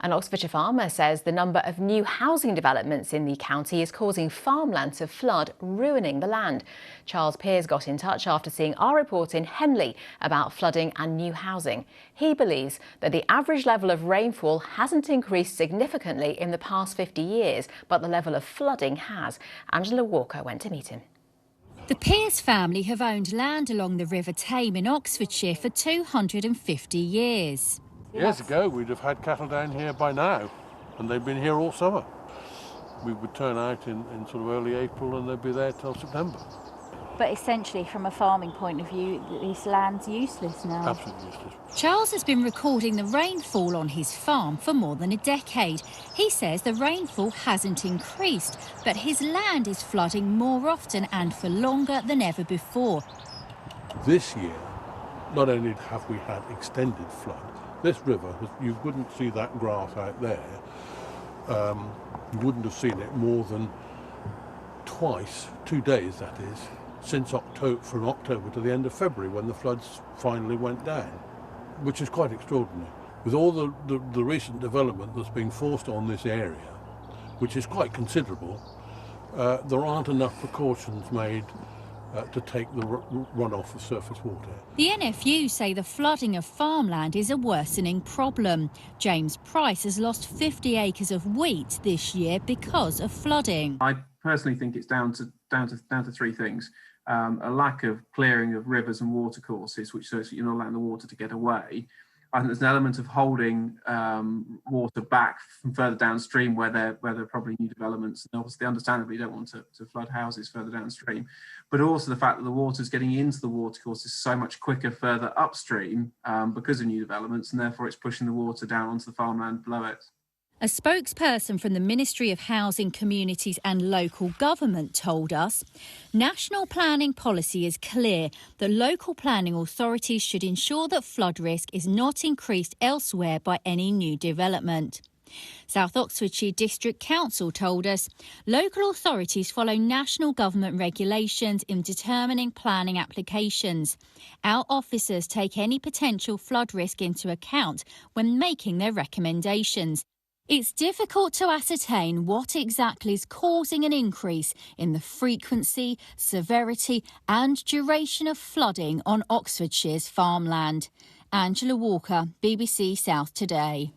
An Oxfordshire farmer says the number of new housing developments in the county is causing farmland to flood, ruining the land. Charles Pears got in touch after seeing our report in Henley about flooding and new housing. He believes that the average level of rainfall hasn't increased significantly in the past 50 years, but the level of flooding has. Angela Walker went to meet him. The Pears family have owned land along the River Tame in Oxfordshire for 250 years. Years ago, we'd have had cattle down here by now, and they've been here all summer. We would turn out in sort of early April and they'd be there till September. But essentially, from a farming point of view, this land's useless now. Absolutely useless. Charles has been recording the rainfall on his farm for more than a decade. He says the rainfall hasn't increased, but his land is flooding more often and for longer than ever before. This year, not only have we had extended flood, this river, you wouldn't see that graph out there. You wouldn't have seen it more than twice, 2 days that is, since from October to the end of February when the floods finally went down, which is quite extraordinary. With all the recent development that's being forced on this area, which is quite considerable, there aren't enough precautions made to take the runoff of surface water. The NFU say the flooding of farmland is a worsening problem. James Price has lost 50 acres of wheat this year because of flooding. I personally think it's down to three things. A lack of clearing of rivers and watercourses, which shows that you're not allowing the water to get away. I think there's an element of holding water back from further downstream where there are probably new developments. And obviously, understandably, you don't want to flood houses further downstream. But also the fact that the water's getting into the watercourses so much quicker further upstream because of new developments, and therefore it's pushing the water down onto the farmland below it. A spokesperson from the Ministry of Housing, Communities and Local Government told us national planning policy is clear that local planning authorities should ensure that flood risk is not increased elsewhere by any new development. South Oxfordshire District Council told us local authorities follow national government regulations in determining planning applications. Our officers take any potential flood risk into account when making their recommendations. It's difficult to ascertain what exactly is causing an increase in the frequency, severity and duration of flooding on Oxfordshire's farmland. Angela Walker, BBC South Today.